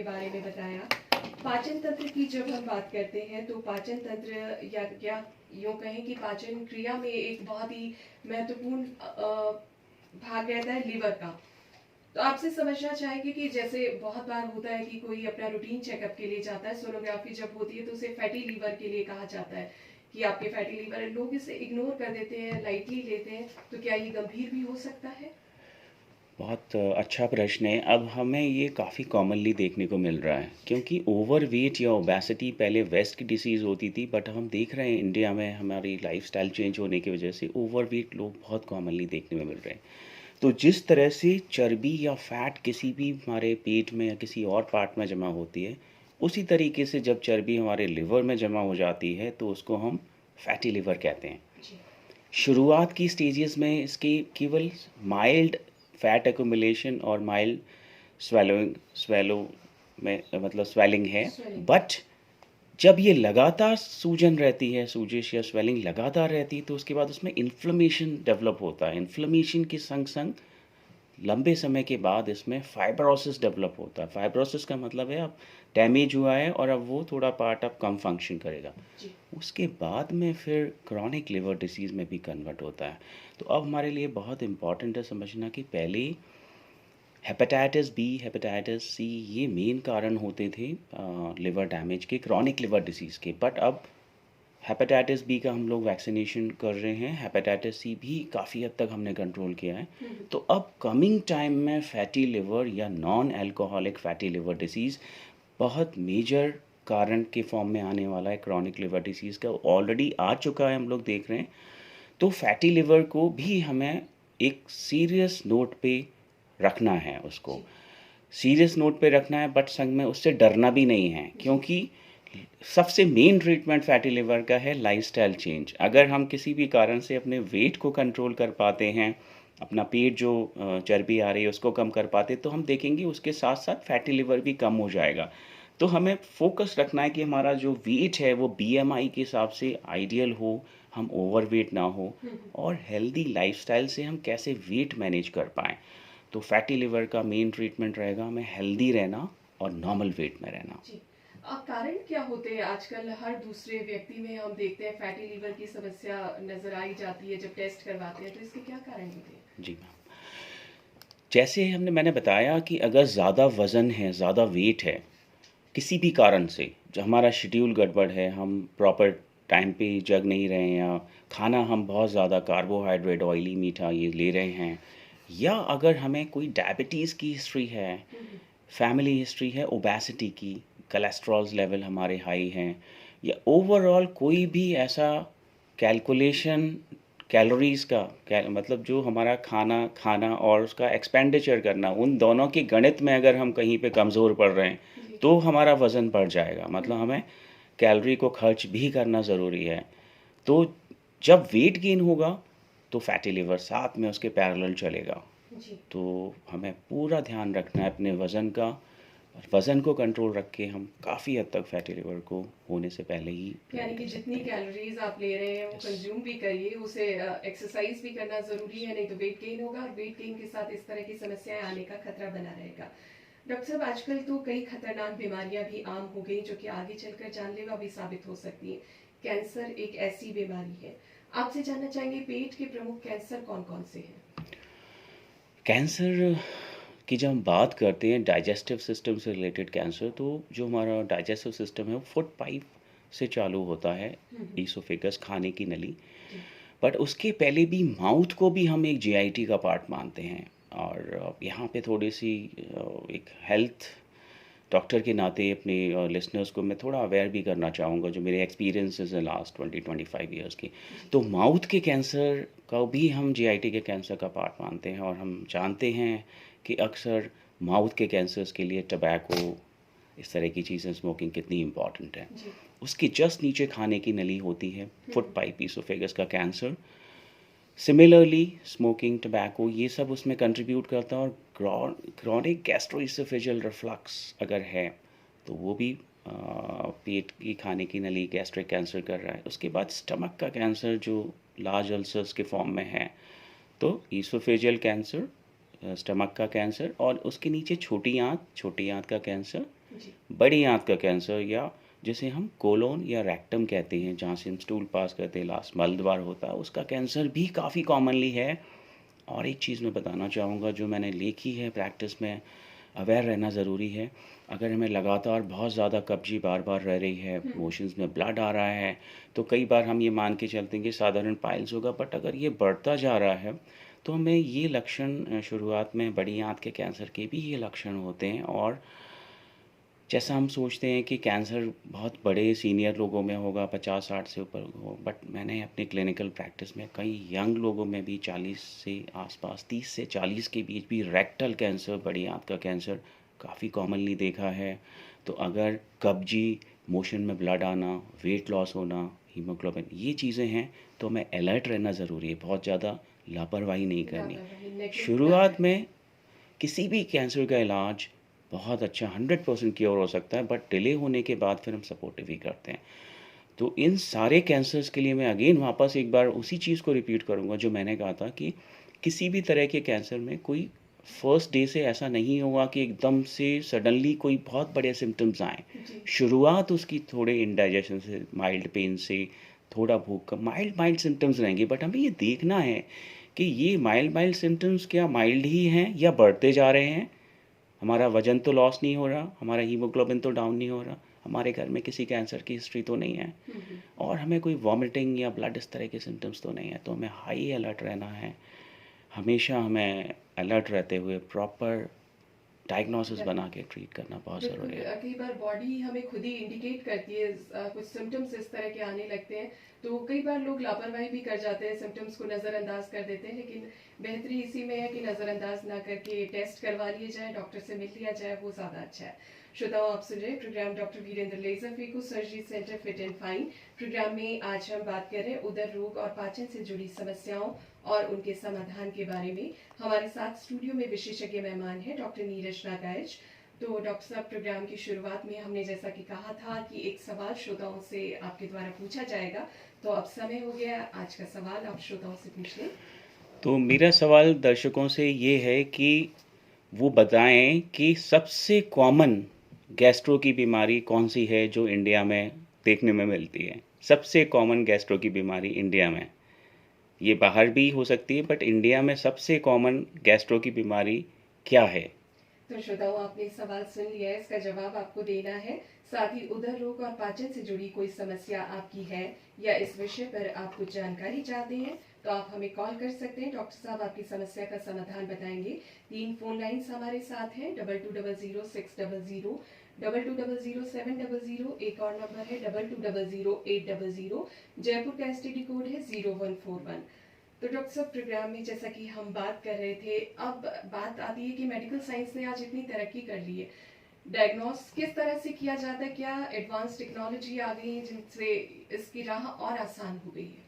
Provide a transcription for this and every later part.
बारे में बताया। पाचन तंत्र की जब हम बात करते हैं तो पाचन तंत्र या यूँ कहें कि पाचन क्रिया में एक बहुत ही महत्वपूर्ण भाग रहता है लिवर का। तो आपसे समझना चाहेंगे कि जैसे बहुत बार होता है कि कोई अपना रूटीन चेकअप के लिए जाता है, सोनोग्राफी जब होती है तो उसे फैटी लीवर के लिए कहा जाता है कि आपके फैटी लीवर है। लोग इसे इग्नोर कर देते हैं, लाइटली लेते हैं, तो क्या ये गंभीर भी हो सकता है? बहुत अच्छा प्रश्न है। अब हमें ये काफ़ी कॉमनली देखने को मिल रहा है, क्योंकि ओवरवेट या ओबेसिटी पहले वेस्ट की डिसीज़ होती थी, बट हम देख रहे हैं इंडिया में हमारी लाइफस्टाइल चेंज होने की वजह से ओवरवेट लोग बहुत कॉमनली देखने में मिल रहे हैं। तो जिस तरह से चर्बी या फैट किसी भी हमारे पेट में या किसी और पार्ट में जमा होती है, उसी तरीके से जब चर्बी हमारे लिवर में जमा हो जाती है तो उसको हम फैटी लिवर कहते हैं। जी। शुरुआत की स्टेजेस में इसके केवल माइल्ड फैट एक्यूमुलेशन और माइल्ड स्वेलो में मतलब स्वेलिंग है। स्वेलिंग। बट जब ये लगातार सूजन रहती है, सूजिश या स्वेलिंग लगातार रहती है, तो उसके बाद उसमें इन्फ्लेमेशन डेवलप होता है। इन्फ्लेमेशन के संग संग लंबे समय के बाद इसमें फाइब्रोसिस डेवलप होता है। फाइब्रोसिस का मतलब है अब डैमेज हुआ है और अब वो थोड़ा पार्ट अब कम फंक्शन करेगा। जी। उसके बाद में फिर क्रॉनिक लिवर डिसीज़ में भी कन्वर्ट होता है। तो अब हमारे लिए बहुत इम्पॉर्टेंट है समझना कि पहले हेपेटाइटिस बी, हेपेटाइटिस सी ये मेन कारण होते थे लिवर डैमेज के, क्रॉनिक लिवर डिसीज़ के। बट अब हेपेटाइटिस बी का हम लोग वैक्सीनेशन कर रहे हैं, हेपेटाइटिस सी भी काफ़ी हद तक हमने कंट्रोल किया है। तो अब कमिंग टाइम में फैटी लिवर या non alcoholic fatty liver disease बहुत मेजर कारण के फॉर्म में आने वाला है। क्रॉनिक लिवर डिसीज़ का ऑलरेडी आ चुका है, हम लोग देख रहे हैं। तो फैटी लिवर को भी हमें एक सीरियस नोट पे रखना है, उसको जी। सीरियस नोट पे रखना है, बट संग में उससे डरना भी नहीं है, क्योंकि सबसे मेन ट्रीटमेंट फैटी लिवर का है लाइफस्टाइल चेंज। अगर हम किसी भी कारण से अपने वेट को कंट्रोल कर पाते हैं, अपना पेट जो चर्बी आ रही है उसको कम कर पाते, तो हम देखेंगे उसके साथ साथ फैटी लिवर भी कम हो जाएगा। तो हमें फोकस रखना है कि हमारा जो वेट है वो बीएमआई के हिसाब से आइडियल हो, हम ओवरवेट ना हो, और हेल्दी लाइफस्टाइल से हम कैसे वेट मैनेज कर पाएँ। तो फैटी लिवर का मेन ट्रीटमेंट रहेगा हमें हेल्दी रहना और नॉर्मल वेट में रहना। जी। कारण क्या होते हैं? आजकल हर दूसरे व्यक्ति में हम देखते हैं फैटी लीवर की समस्या नजर आई जाती है जब टेस्ट करवाते हैं, तो इसके क्या कारण होते हैं? जी मैम, जैसे मैंने बताया कि अगर ज़्यादा वज़न है, ज़्यादा वेट है, किसी भी कारण से, जो हमारा शेड्यूल गड़बड़ है, हम प्रॉपर टाइम पे जग नहीं रहे हैं, या खाना हम बहुत ज़्यादा कार्बोहाइड्रेट, ऑयली, मीठा ये ले रहे हैं, या अगर हमें कोई डायबिटीज़ की हिस्ट्री है, फैमिली हिस्ट्री है ओबेसिटी की, कोलेस्ट्रॉल लेवल हमारे हाई हैं, या ओवरऑल कोई भी ऐसा कैलकुलेशन कैलोरीज़ का मतलब जो हमारा खाना खाना और उसका एक्सपेंडिचर करना, उन दोनों के गणित में अगर हम कहीं पे कमज़ोर पड़ रहे हैं, जी। तो हमारा वज़न बढ़ जाएगा। मतलब हमें कैलोरी को खर्च भी करना ज़रूरी है। तो जब वेट गेन होगा तो फैटी लिवर साथ में उसके पैरेलल चलेगा। जी। तो हमें पूरा ध्यान रखना है अपने वज़न का, और वज़न को कंट्रोल रख के हम काफ़ी हद तक फैटी लिवर को होने से पहले ही यानी प्रिवेंट कि कर जितनी सकते हैं। कैलोरीज आप ले रहे हैं वो यस। कंज्यूम भी करिए, उसे एक्सरसाइज भी करना ज़रूरी है, नहीं तो वेट गेन होगा और वेट गेन के साथ इस तरह की समस्याएं आने का खतरा बना रहेगा। डॉक्टर साहब, आजकल तो कई खतरनाक बीमारियां भी आम हो गई जो कि आगे चलकर जानलेवा भी साबित हो सकती हैं। कैंसर एक ऐसी बीमारी है। आपसे जानना चाहेंगे पेट के प्रमुख कैंसर कौन कौन से हैं? कैंसर की जब हम बात करते हैं डाइजेस्टिव सिस्टम से रिलेटेड कैंसर, तो जो हमारा डाइजेस्टिव सिस्टम है वो फूड पाइप से चालू होता है, ईसोफेगस, खाने की नली। जी। बट उसके पहले भी माउथ को भी हम एक जीआईटी का पार्ट मानते हैं। और यहाँ पे थोड़ी सी एक हेल्थ डॉक्टर के नाते अपने लिसनर्स को मैं थोड़ा अवेयर भी करना चाहूँगा, जो मेरे एक्सपीरियंसेस हैं लास्ट 20-25 ईयर्स की। तो माउथ के कैंसर का भी हम जीआईटी के कैंसर का पार्ट मानते हैं, और हम जानते हैं कि अक्सर माउथ के कैंसर्स के लिए टबैको, इस तरह की चीज़ें, स्मोकिंग कितनी इम्पॉर्टेंट है। जी। उसके जस्ट नीचे खाने की नली होती है, फूड पाइप, ईसोफेगस का कैंसर। सिमिलरली स्मोकिंग, टबैको, ये सब उसमें कंट्रीब्यूट करता है। और क्रॉनिक गैस्ट्रोइसोफेजियल रिफ्लक्स अगर है तो वो भी पेट की, खाने की नली, गैस्ट्रिक कैंसर कर रहा है। उसके बाद स्टमक का कैंसर जो लार्ज अल्सर्स के फॉर्म में है, तो ईसोफेजियल कैंसर, स्टमक का कैंसर, और उसके नीचे छोटी आंत का कैंसर, जी। बड़ी आंत का कैंसर, या जिसे हम कोलोन या रेक्टम कहते हैं, जहाँ से हम स्टूल पास करते हैं, लास्ट मल द्वार होता है, उसका कैंसर भी काफ़ी कॉमनली है। और एक चीज़ मैं बताना चाहूँगा जो मैंने लिखी है प्रैक्टिस में, अवेयर रहना ज़रूरी है। अगर हमें लगातार बहुत ज़्यादा कब्जी बार बार रह रही है, मोशंस में ब्लड आ रहा है, तो कई बार हम ये मान के चलते हैं कि साधारण पाइल्स होगा, बट अगर ये बढ़ता जा रहा है तो हमें ये लक्षण शुरुआत में बड़ी आंत के कैंसर के भी ये लक्षण होते हैं। और जैसा हम सोचते हैं कि कैंसर बहुत बड़े सीनियर लोगों में होगा, 50-60 से ऊपर हो, बट मैंने अपनी क्लिनिकल प्रैक्टिस में कई यंग लोगों में भी 40 से आसपास, 30 से 40 के बीच भी रेक्टल कैंसर, बड़ी आंत का कैंसर काफ़ी कॉमनली देखा है। तो अगर कब्जी, मोशन में ब्लड आना, वेट लॉस होना, हीमोग्लोबिन, ये चीज़ें हैं, तो हमें अलर्ट रहना ज़रूरी है, बहुत ज़्यादा लापरवाही नहीं करनी। लापरवाही, नेगलेक्ट ना शुरुआत करें। में किसी भी कैंसर का इलाज बहुत अच्छा 100% क्योर हो सकता है, बट डिले होने के बाद फिर हम सपोर्टिव ही करते हैं। तो इन सारे कैंसर्स के लिए मैं अगेन वापस एक बार उसी चीज़ को रिपीट करूँगा जो मैंने कहा था कि किसी भी तरह के कैंसर में कोई फर्स्ट डे से ऐसा नहीं होगा कि एकदम से सडनली कोई बहुत बड़े सिम्टम्स आएँ। जी। शुरुआत उसकी थोड़े इंडाइजेशन से, माइल्ड पेन से, थोड़ा भूख का, माइल्ड माइल्ड सिम्टम्स रहेंगे, बट हमें ये देखना है कि ये माइल्ड माइल्ड सिम्टम्स क्या माइल्ड ही हैं या बढ़ते जा रहे हैं। हमारा वज़न तो लॉस नहीं हो रहा, हमारा हीमोग्लोबिन तो डाउन नहीं हो रहा, हमारे घर में किसी कैंसर की हिस्ट्री तो नहीं है, और हमें कोई वॉमिटिंग या ब्लड इस तरह के सिम्टम्स तो नहीं है। तो हमें हाई अलर्ट रहना है, हमेशा हमें अलर्ट रहते हुए प्रॉपर डायग्नोसिस बना के ट्रीट करना बहुत बिल्कुल। ज़रूरी है। कई बार बॉडी हमें खुद ही इंडिकेट करती है, कुछ सिम्टम्स इस तरह के आने लगते हैं, तो कई बार लोग लापरवाही भी कर जाते हैं, सिम्टम्स को नज़रअंदाज कर देते हैं, लेकिन बेहतरी इसी में है कि नज़रअंदाज ना करके टेस्ट करवा लिए जाए, डॉक्टर से मिल लिया जाए, वो ज़्यादा अच्छा है। श्रोताओं, आप सुन रहे हैं programme doctor Virendra laser phaco surgery centre fit and fine. Programme में आज हम बात कर रहे हैं उदर रोग और पाचन से जुड़ी समस्याओं और उनके समाधान के बारे में। हमारे साथ स्टूडियो में विशेषज्ञ मेहमान हैं डॉक्टर नीरज नागाइच। तो डॉक्टर साहब, प्रोग्राम की शुरुआत में हमने जैसा कि कहा था कि एक सवाल श्रोताओं से आपके द्वारा पूछा जाएगा, तो अब समय हो गया, आज का सवाल आप श्रोताओं से पूछ लें। तो मेरा सवाल दर्शकों से ये है कि वो बताएं कि सबसे कॉमन गैस्ट्रो की बीमारी कौन सी है जो इंडिया में देखने में मिलती है। सबसे कॉमन गैस्ट्रो की बीमारी इंडिया में, ये बाहर भी हो सकती है, बट इंडिया में सबसे कॉमन गैस्ट्रो की बीमारी क्या है? तो श्रोताओं, आपने सवाल सुन लिया है, इसका जवाब आपको देना है। साथ ही उदर रोग और पाचन से जुड़ी कोई समस्या आपकी है या इस विषय पर आप कुछ जानकारी चाहते हैं, तो आप हमें कॉल कर सकते हैं। डॉक्टर साहब आपकी समस्या का समाधान बताएंगे। 3 फोन लाइन्स हमारे साथ हैं, 22000600, 22000700, एक और नंबर है 22000800। जयपुर का एसटीडी कोड है 0141। तो डॉक्टर साहब, प्रोग्राम में जैसा कि हम बात कर रहे थे, अब बात आती है कि मेडिकल साइंस ने आज इतनी तरक्की कर ली है, डायग्नोस किस तरह से किया जाता है, क्या एडवांस टेक्नोलॉजी आ गई है जिनसे इसकी राह और आसान हो गई है?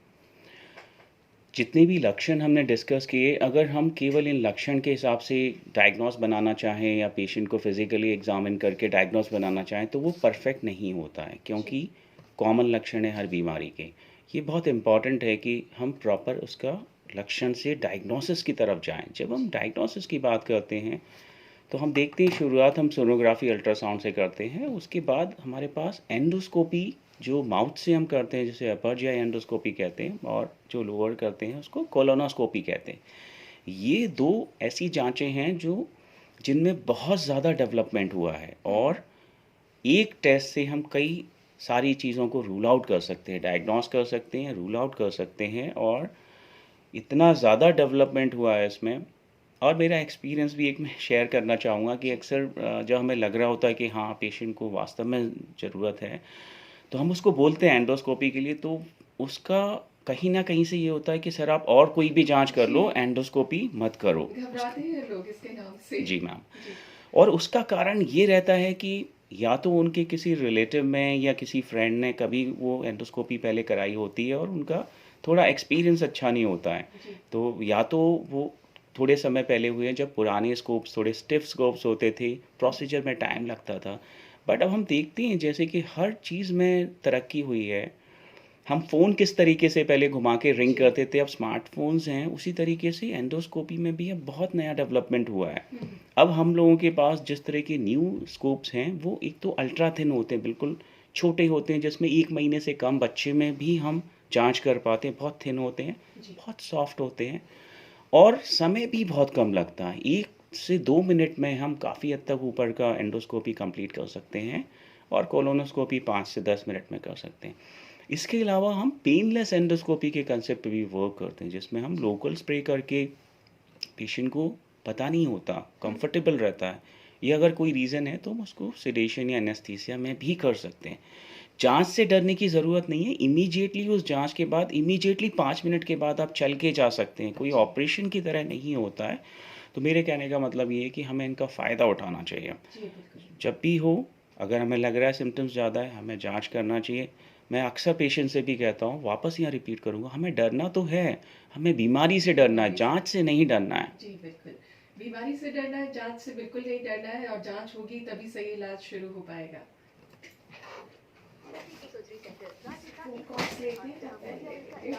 जितने भी लक्षण हमने डिस्कस किए, अगर हम केवल इन लक्षण के हिसाब से डायग्नोस बनाना चाहें या पेशेंट को फिजिकली एग्जामिन करके डायग्नोस बनाना चाहें, तो वो परफेक्ट नहीं होता है, क्योंकि कॉमन लक्षण है हर बीमारी के। ये बहुत इम्पॉर्टेंट है कि हम प्रॉपर उसका लक्षण से डायग्नोसिस की तरफ जाएं। जब हम डायग्नोसिस की बात करते हैं तो हम देखते हैं शुरुआत हम सोनोग्राफी अल्ट्रासाउंड से करते हैं, उसके बाद हमारे पास एंडोस्कोपी जो माउथ से हम करते हैं, जिसे अपर जी एंडोस्कोपी कहते हैं, और जो लोअर करते हैं उसको कोलोनोस्कोपी कहते हैं। ये दो ऐसी जांचें हैं जो जिनमें बहुत ज़्यादा डेवलपमेंट हुआ है, और एक टेस्ट से हम कई सारी चीज़ों को रूल आउट कर सकते हैं, डायग्नोस कर सकते हैं, रूल आउट कर सकते हैं, और इतना ज़्यादा डेवलपमेंट हुआ है इसमें। और मेरा एक्सपीरियंस भी एक मैं शेयर करना चाहूँगा कि अक्सर जब हमें लग रहा होता है कि हाँ पेशेंट को वास्तव में ज़रूरत है, तो हम उसको बोलते हैं एंडोस्कोपी के लिए, तो उसका कहीं ना कहीं से ये होता है कि सर आप और कोई भी जांच कर लो, जी। एंडोस्कोपी मत करो। घबराते हैं लोग इसके नाम से। जी मैम। जी। और उसका कारण ये रहता है कि या तो उनके किसी रिलेटिव में या किसी फ्रेंड ने कभी वो एंडोस्कोपी पहले कराई होती है और उनका थोड़ा एक्सपीरियंस अच्छा नहीं होता है, जी। तो या तो वो थोड़े समय पहले हुए हैं जब पुराने स्कोप्स थोड़े स्टिफ स्कोप्स होते थे, प्रोसीजर में टाइम लगता था। बट अब हम देखते हैं जैसे कि हर चीज़ में तरक्की हुई है, हम फ़ोन किस तरीके से पहले घुमा के रिंग जी। करते थे, अब स्मार्टफ़ोन्स हैं, उसी तरीके से एंडोस्कोपी में भी अब बहुत नया डेवलपमेंट हुआ है। अब हम लोगों के पास जिस तरह के न्यू स्कोप्स हैं, वो एक तो अल्ट्रा थिन होते हैं, बिल्कुल छोटे होते हैं, जिसमें 1 महीने से कम बच्चे में भी हम जाँच कर पाते हैं, बहुत थिन होते हैं, जी। बहुत सॉफ्ट होते हैं और समय भी बहुत कम लगता है। 1 से 2 मिनट में हम काफ़ी हद तक ऊपर का एंडोस्कोपी कंप्लीट कर सकते हैं और कोलोनोस्कोपी 5 से 10 मिनट में कर सकते हैं। इसके अलावा हम पेनलेस एंडोस्कोपी के कंसेप्ट पे भी वर्क करते हैं, जिसमें हम लोकल स्प्रे करके पेशेंट को पता नहीं होता, कंफर्टेबल रहता है। ये अगर कोई रीज़न है तो हम उसको सेडेशन या एनेस्थीसिया में भी कर सकते हैं। जाँच से डरने की ज़रूरत नहीं है, इमीडिएटली उस जाँच के बाद इमीडिएटली 5 मिनट के बाद आप चल के जा सकते हैं, कोई जी। ऑपरेशन की तरह नहीं होता है। तो मेरे कहने का मतलब ये है कि हमें इनका फ़ायदा उठाना चाहिए। जी, बिल्कुल। जब भी हो, अगर हमें लग रहा है सिम्पटम्स ज़्यादा है, हमें जाँच करना चाहिए। मैं अक्सर पेशेंट से भी कहता हूँ, वापस यहाँ रिपीट करूँगा, हमें डरना तो है, हमें बीमारी से डरना है, बीमारी से जाँच से नहीं डरना है। जी, बिल्कुल। बीमारी से डरना है, जाँच से बिल्कुल नहीं डरना है और जाँच होगी तभी सही इलाज शुरू हो पाएगा। फ़ोन कॉल्स लेते हैं या पहले ले लेंगे?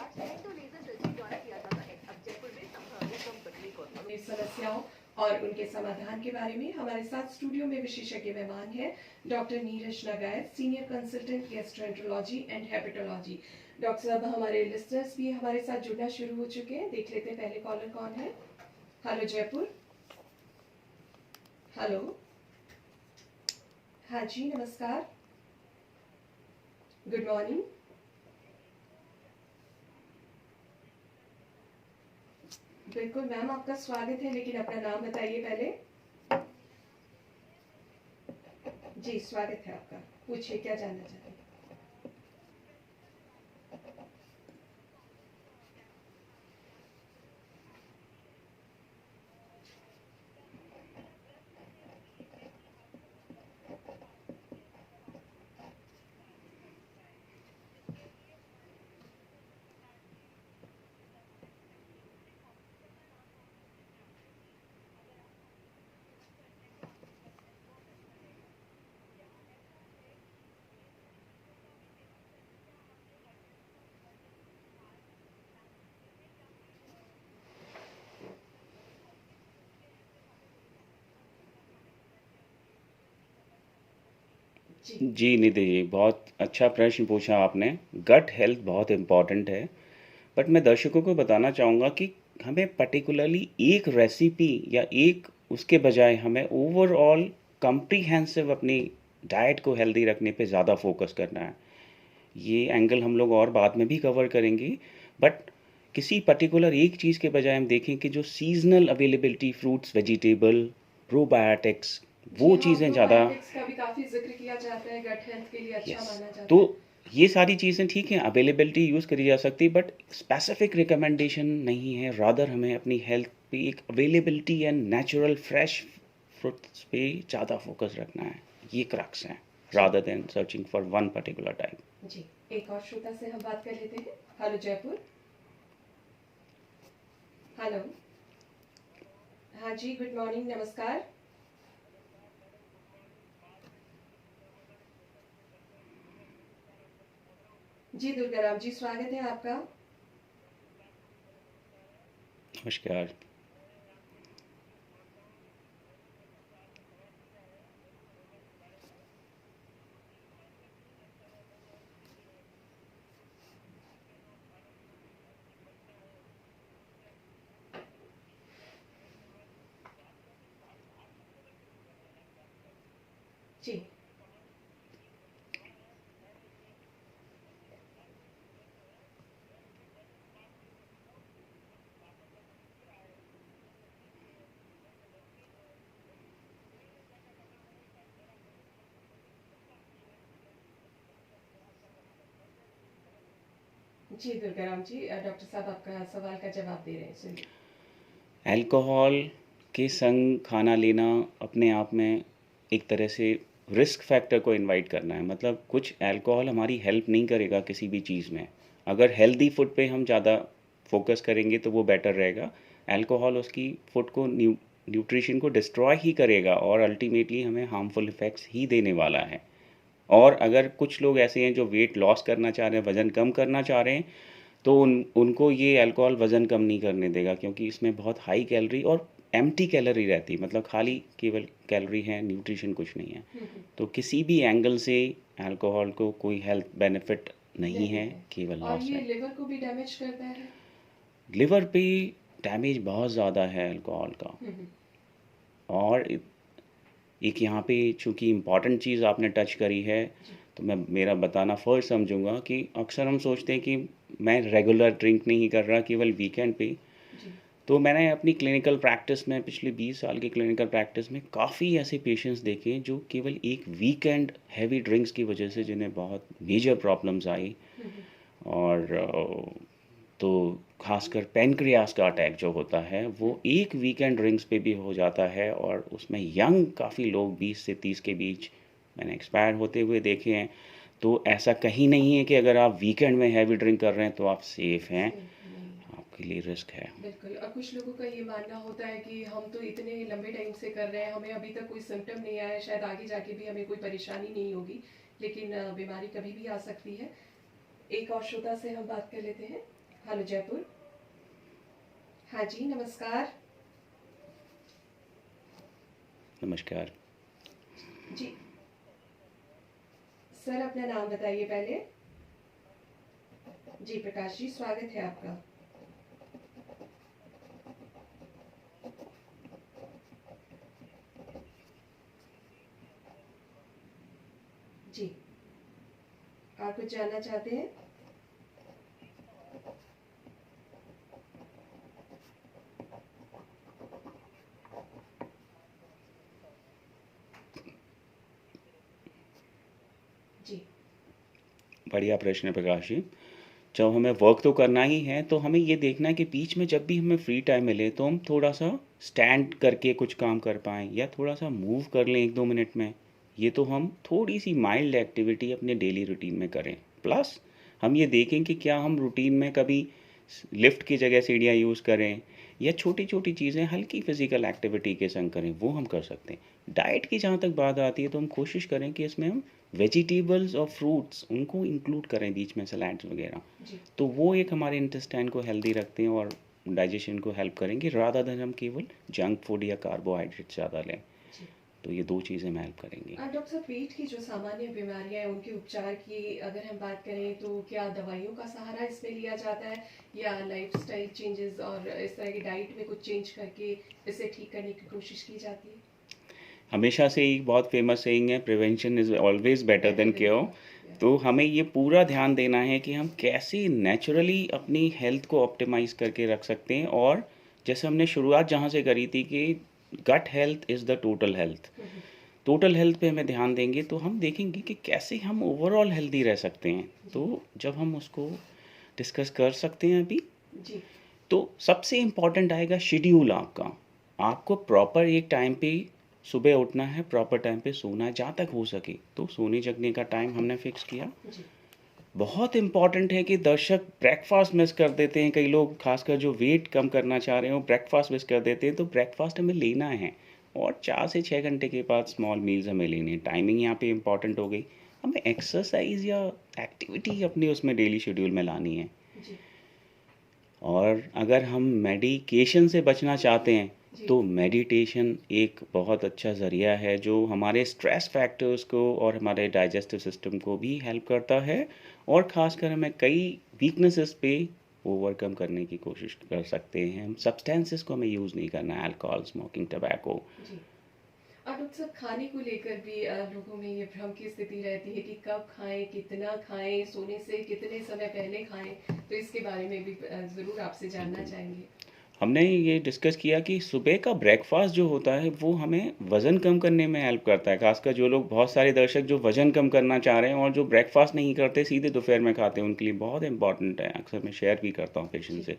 अपनी समस्याओं और उनके समाधान के बारे में हमारे साथ स्टूडियो में विशेषज्ञ मेहमान हैं डॉक्टर नीरज लगायत, senior consultant gastroenterology and hepatology. Doctor साहब, हमारे लिसनर्स भी हमारे साथ जुड़ना शुरू हो चुके हैं। देख लेते हैं पहले कॉलर कौन है। हेलो जयपुर। हेलो। हाँ जी, नमस्कार। Good morning. बिल्कुल मैम, आपका स्वागत है, लेकिन अपना नाम बताइए पहले। जी, स्वागत है आपका। पूछिए, क्या जानना चाहते हैं? जी। जी, निधि जी, बहुत अच्छा प्रश्न पूछा आपने। गट हेल्थ बहुत इम्पोर्टेंट है, बट मैं दर्शकों को बताना चाहूँगा कि हमें पर्टिकुलरली एक रेसिपी या एक उसके बजाय हमें ओवरऑल कॉम्प्रिहेंसिव अपनी डाइट को हेल्दी रखने पे ज़्यादा फोकस करना है। ये एंगल हम लोग और बाद में भी कवर करेंगे, बट किसी पर्टिकुलर एक चीज़ के बजाय हम देखें कि जो seasonal availability fruits, vegetable, probiotics, जी वो हाँ, चीज़ें ज़्यादा। प्रोबायोटिक्स का भी काफ़ी ज़िक्र किया जाता है, गट हेल्थ के लिए अच्छा यस, माना तो जाता है। ये सारी चीज़ें ठीक हैं, अवेलेबिलिटी यूज़ करी जा सकती है, बट स्पेसिफिक रिकमेंडेशन नहीं है। रादर हमें अपनी हेल्थ पे एक availability and natural fresh fruits पे ज़्यादा फोकस रखना है। ये क्रक्स है, जी। Rather than searching for one particular type. जी, एक और श्रोता से हम बात कर लेते हैं। हेलो जयपुर। हेलो। हाँ जी, गुड मॉर्निंग, नमस्कार। जी दुर्गाराम जी, स्वागत है आपका। नमस्कार। जी। जी दुर्गाराम जी, डॉक्टर साहब आपका सवाल का जवाब दे रहे हैं, सुनिए। अल्कोहल के संग खाना लेना अपने आप में एक तरह से रिस्क फैक्टर को इनवाइट करना है। मतलब कुछ अल्कोहल हमारी हेल्प नहीं करेगा किसी भी चीज़ में। अगर हेल्दी फूड पे हम ज़्यादा फोकस करेंगे तो वो बेटर रहेगा। अल्कोहल उसकी फूड को न्यूट्रिशन को डिस्ट्रॉय ही करेगा और अल्टीमेटली हमें हार्मफुल इफ़ेक्ट्स ही देने वाला है। और अगर कुछ लोग ऐसे हैं जो वेट लॉस करना चाह रहे हैं, वज़न कम करना चाह रहे हैं, तो उनको ये अल्कोहल वज़न कम नहीं करने देगा, क्योंकि इसमें बहुत हाई कैलोरी और एम्प्टी कैलोरी रहती है, मतलब खाली केवल कैलोरी है, न्यूट्रिशन कुछ नहीं है। तो किसी भी एंगल से अल्कोहल को कोई हेल्थ बेनिफिट नहीं है, केवल और लॉस ये है। लिवर को भी डैमेज करता है। लिवर पे डैमेज बहुत ज़्यादा है अल्कोहल का। और एक यहाँ पे चूँकि इम्पॉर्टेंट चीज़ आपने टच करी है, तो मैं मेरा बताना फ़र्स्ट समझूंगा कि अक्सर हम सोचते हैं कि मैं रेगुलर ड्रिंक नहीं कर रहा, केवल वीकेंड पे। तो मैंने अपनी क्लिनिकल प्रैक्टिस में, पिछले 20 साल की क्लिनिकल प्रैक्टिस में, काफ़ी ऐसे पेशेंट्स देखे जो केवल एक वीकेंड हैवी ड्रिंक्स की वजह से जिन्हें बहुत मेजर प्रॉब्लम्स आई। और तो खासकर पेनक्रियास का अटैक जो होता है वो एक वीकेंड ड्रिंक्स पे भी हो जाता है, और उसमें यंग काफ़ी लोग 20 से 30 के बीच मैंने एक्सपायर होते हुए देखे हैं। तो ऐसा कहीं नहीं है कि अगर आप वीकेंड में हैवी ड्रिंक कर रहे हैं तो आप सेफ हैं, आपके लिए रिस्क है। बिल्कुल। और कुछ लोगों का ये मानना होता है कि हम तो इतने लंबे टाइम से कर रहे हैं, हमें अभी तक कोई सिम्टम नहीं आया, शायद आगे जाके भी हमें कोई परेशानी नहीं होगी, लेकिन बीमारी कभी भी आ सकती है। एक और श्रोता से हम बात कर लेते हैं। हेलो जयपुर। हाँ जी, नमस्कार नमस्कार। जी। सर अपना नाम बताइए पहले। जी प्रकाश जी, स्वागत है आपका। जी, आप कुछ जानना चाहते हैं? जी। बढ़िया प्रश्न है प्रकाश जी। जब हमें वर्क तो करना ही है, तो हमें ये देखना है कि बीच में जब भी हमें फ्री टाइम मिले तो हम थोड़ा सा स्टैंड करके कुछ काम कर पाएँ, या थोड़ा सा मूव कर लें 1-2 मिनट में। ये तो हम थोड़ी सी माइल्ड एक्टिविटी अपने डेली रूटीन में करें। प्लस हम ये देखें कि क्या हम रूटीन में कभी लिफ्ट की जगह सीढ़ियाँ यूज़ करें, या छोटी छोटी चीज़ें हल्की फिजिकल एक्टिविटी के संग करें, वो हम कर सकते हैं। डाइट की जहाँ तक बात आती है तो हम कोशिश करें कि इसमें हम वेजिटेबल्स और फ्रूट्स उनको इंक्लूड करें बीच में, सलाड्स वगैरह। तो वो एक हमारे इंटेस्टाइन को हेल्दी रखते हैं और डाइजेशन को हेल्प करेंगे, रादर देन हम केवल जंक फूड या कार्बोहाइड्रेट ज़्यादा लें। तो ये 2 चीज़ें मैं हेल्प करेंगी। डॉक्टर साहब, पेट की जो सामान्य बीमारियां हैं उनके उपचार की अगर हम बात करें तो क्या दवाइयों का सहारा इसमें लिया जाता है, या लाइफस्टाइल चेंजेस और इस तरह की डाइट में कुछ चेंज करके इसे ठीक करने की कोशिश की जाती है? हमेशा से एक बहुत फेमस सेइंग है, prevention is always better than cure. तो हमें ये पूरा ध्यान देना है कि हम कैसे नेचुरली अपनी हेल्थ को ऑप्टिमाइज़ करके रख सकते हैं। और जैसे हमने शुरुआत जहाँ से करी थी कि gut health is the total health, total health पे हमें ध्यान देंगे तो हम देखेंगे कि कैसे हम ओवरऑल हेल्दी रह सकते हैं। तो जब हम उसको डिस्कस कर सकते हैं अभी, तो सबसे इम्पॉर्टेंट आएगा शेड्यूल आपका। आपको प्रॉपर एक टाइम पे सुबह उठना है, प्रॉपर टाइम पे सोना है जहाँ तक हो सके। तो सोने जगने का टाइम हमने फिक्स किया। बहुत इम्पॉर्टेंट है कि दर्शक ब्रेकफास्ट मिस कर देते हैं। कई लोग खासकर जो वेट कम करना चाह रहे हो ब्रेकफास्ट मिस कर देते हैं। तो ब्रेकफास्ट हमें लेना है, और 4 से 6 घंटे के बाद स्मॉल मील्स हमें लेनी है। टाइमिंग यहाँ पे इम्पॉर्टेंट हो गई। हमें एक्सरसाइज या एक्टिविटी अपने उसमें डेली शेड्यूल में लानी है। और अगर हम मेडिकेशन से बचना चाहते हैं तो मेडिटेशन एक बहुत अच्छा ज़रिया है जो हमारे स्ट्रेस फैक्टर्स को और हमारे डाइजेस्टिव सिस्टम को भी हेल्प करता है, और ख़ासकर हमें कई वीकनेसेस पे ओवरकम करने की कोशिश कर सकते हैं। हम सब्सटेंसेस को हमें यूज़ नहीं करना है, अल्कोहल, स्मोकिंग, टबैको। और डॉक्टर साहब, खाने को लेकर भी लोगों में ये भ्रम की स्थिति रहती है कि कब खाएं, कितना खाएं, सोने से कितने समय पहले खाएं, तो इसके बारे में भी ज़रूर आपसे जानना चाहेंगे। हमने ये डिस्कस किया कि सुबह का ब्रेकफास्ट जो होता है वो हमें वज़न कम करने में हेल्प करता है। खासकर जो लोग, बहुत सारे दर्शक जो वज़न कम करना चाह रहे हैं और जो ब्रेकफास्ट नहीं करते, सीधे दोपहर में खाते हैं, उनके लिए बहुत इंपॉर्टेंट है। अक्सर मैं शेयर भी करता हूँ पेशेंट से।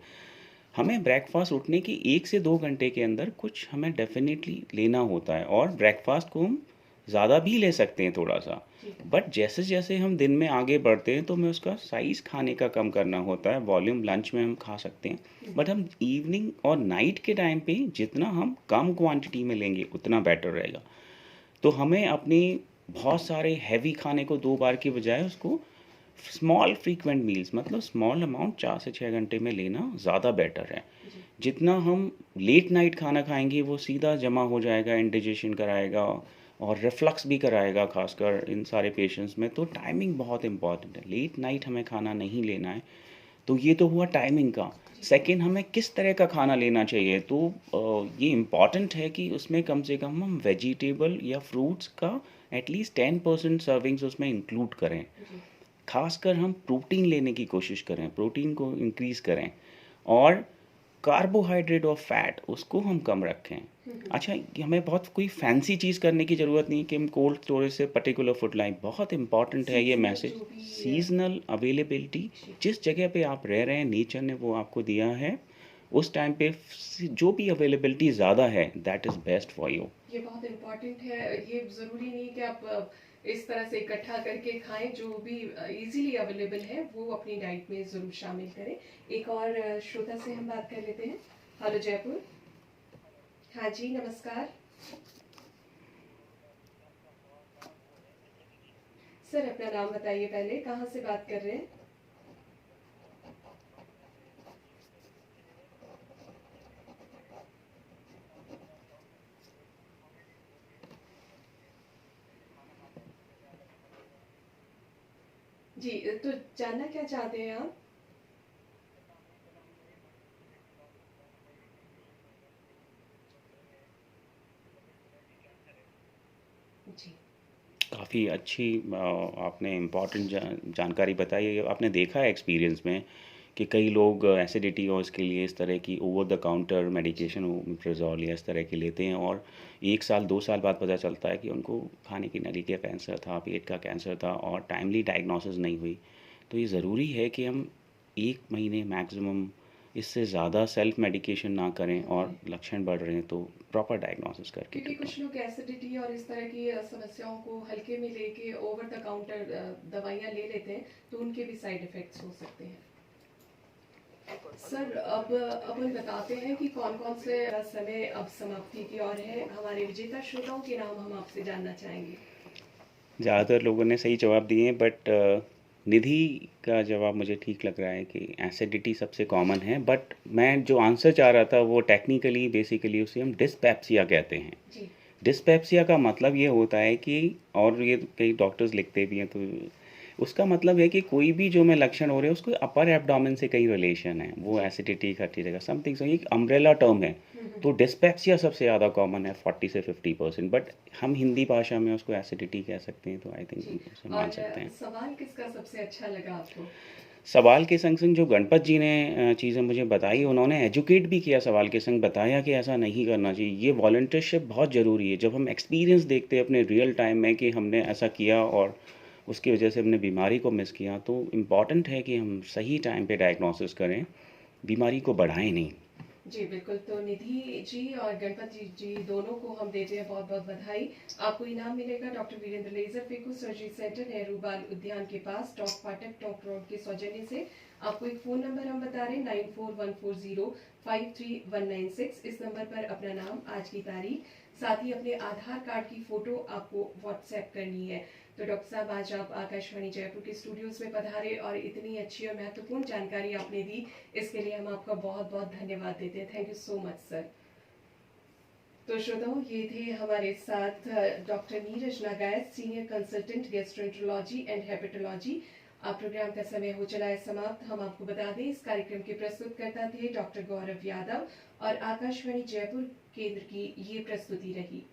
हमें ब्रेकफास्ट उठने की 1 से 2 घंटे के अंदर कुछ हमें डेफिनेटली लेना होता है, और ब्रेकफास्ट को हम ज़्यादा भी ले सकते हैं थोड़ा सा। बट जैसे जैसे हम दिन में आगे बढ़ते हैं तो हमें उसका साइज़ खाने का कम करना होता है। वॉल्यूम लंच में हम खा सकते हैं, बट हम इवनिंग और नाइट के टाइम पे जितना हम कम क्वांटिटी में लेंगे उतना बेटर रहेगा। तो हमें अपनी बहुत सारे हैवी खाने को 2 बार की बजाय उसको स्मॉल फ्रीक्वेंट मील्स मतलब स्मॉल अमाउंट 4 से 6 घंटे में लेना ज़्यादा बेटर है। जी। जितना हम लेट नाइट खाना खाएँगे वो सीधा जमा हो जाएगा, इंडाइजेशन कराएगा और रिफ्लक्स भी कराएगा ख़ासकर इन सारे पेशेंट्स में, तो टाइमिंग बहुत इम्पॉर्टेंट है। लेट नाइट हमें खाना नहीं लेना है। तो ये तो हुआ टाइमिंग का। सेकंड हमें किस तरह का खाना लेना चाहिए, तो ये इम्पॉर्टेंट है कि उसमें कम से कम हम वेजिटेबल या फ्रूट्स का एटलीस्ट 10% सर्विंग्स उसमें इंक्लूड करें। जी। खासकर हम प्रोटीन लेने की कोशिश करें, प्रोटीन को इंक्रीज़ करें और कार्बोहाइड्रेट और फैट उसको हम कम रखें। अच्छा, ये हमें बहुत कोई फैंसी चीज़ करने की ज़रूरत नहीं है कि हम कोल्ड स्टोरेज से पर्टिकुलर फूड लाएँ। बहुत इम्पॉर्टेंट है ये सीज़नल मैसेज, जो भी सीज़नल अवेलेबिलिटी जी। जिस जगह पे आप रह रहे हैं, नेचर ने वो आपको दिया है, उस टाइम पे जो भी अवेलेबिलिटी ज़्यादा है, that is best for you. ये बहुत इम्पोर्टेंट है। ये ज़रूरी नहीं कि आप इस तरह से इकट्ठा करके खाएं, जो भी इजीली अवेलेबल है वो अपनी डाइट में ज़रूर शामिल करें। एक और श्रोता से हम बात कर लेते हैं। हेलो जयपुर। हाँ जी, नमस्कार सर। अपना नाम बताइए पहले, कहाँ से बात कर रहे हैं? जी, तो जानना क्या चाहते हैं आप? जी। काफ़ी अच्छी आपने इम्पोर्टेंट जानकारी बताई है। आपने देखा है एक्सपीरियंस में कि कई लोग एसिडिटी और इसके लिए इस तरह की ओवर द काउंटर जी। मेडिकेशन ओमेप्राज़ोल या इस तरह की लेते हैं और 1 साल 2 साल बाद पता चलता है कि उनको खाने की नली का कैंसर था, पेट का कैंसर था और टाइमली डायग्नोसिस नहीं हुई। तो ये ज़रूरी है कि हम 1 महीने मैक्सिमम इससे ज़्यादा सेल्फ मेडिकेशन ना करें और लक्षण बढ़ रहे हैं तो प्रॉपर डायग्नोसिस करके क्योंकि कुछ ट्रीटमेंट। लोग एसिडिटी और इस तरह की समस्याओं को हल्के में लेके ओवर द काउंटर दवाइयाँ ले लेते हैं, तो उनके भी साइड इफ़ेक्ट्स हो सकते हैं। सर, अब अपन बताते हैं कि कौन-कौन से समय अब समाप्ति की ओर है। हमारे विजेता श्रोताओं के नाम हम आपसे जानना चाहेंगे। ज़्यादातर लोगों ने सही जवाब दिए हैं बट निधि का जवाब मुझे ठीक लग रहा है कि एसिडिटी सबसे कॉमन है, बट मैं जो आंसर चाह रहा था वो टेक्निकली बेसिकली उसे हम डिस्पेप्सिया कहते हैं। जी। डिस्पेप्सिया का मतलब ये होता है कि, और ये कई डॉक्टर्स लिखते भी हैं, तो उसका मतलब है कि कोई भी जो में लक्षण हो रहे हैं उसको अपर एब्डोमेन से कहीं रिलेशन है, वो जी। एसिडिटी का ठीक है समथिंग, सो एक अम्ब्रेला टर्म है। तो डिस्पेप्सिया सबसे ज़्यादा कॉमन है 40 से 50%, बट हम हिंदी भाषा में उसको एसिडिटी कह सकते हैं, तो आई थिंक जी। उसे मान और सकते हैं। सवाल किसका सबसे अच्छा लगा आपको? सवाल के संग संग जो गणपत जी ने चीज़ें मुझे बताई, उन्होंने एजुकेट भी किया, सवाल के संग बताया कि ऐसा नहीं करना चाहिए। ये वॉलंटियरशिप बहुत ज़रूरी है। जब हम एक्सपीरियंस देखते हैं अपने रियल टाइम में कि हमने ऐसा किया और उसकी वजह से हमने बीमारी को मिस किया, तो इम्पॉर्टेंट है कि हम सही टाइम पे डायग्नोसिस करें, बीमारी को बढ़ाएं नहीं। जी, बिल्कुल। तो निधि जी और गणपति जी दोनों को हम देते हैं बहुत-बहुत बधाई। आपको इनाम मिलेगा doctor Virendra laser phaco surgery centre, Nehru Bal Udyan के पास, टॉक फाटक, टॉक रोड के सौजन्य से। आपको एक फ़ोन नंबर हम बता रहे हैं 9414053196। इस नंबर पर अपना नाम, आज की तारीख, साथ ही अपने आधार कार्ड की फ़ोटो आपको व्हाट्सएप करनी है। तो डॉक्टर साहब, आज आप आकाशवाणी जयपुर के स्टूडियोज़ में पधारे और इतनी अच्छी और महत्वपूर्ण जानकारी आपने दी, इसके लिए हम आपका बहुत-बहुत धन्यवाद देते हैं। Thank you so much sir. तो श्रोताओं, ये थे हमारे साथ doctor Neeraj Nagayat, senior consultant gastroenterology and hepatology. अब प्रोग्राम का समय हो चला है समाप्त। हम आपको बता दें, इस कार्यक्रम के प्रस्तुतकर्ता थे डॉक्टर गौरव यादव और आकाशवाणी जयपुर केंद्र की ये प्रस्तुति रही।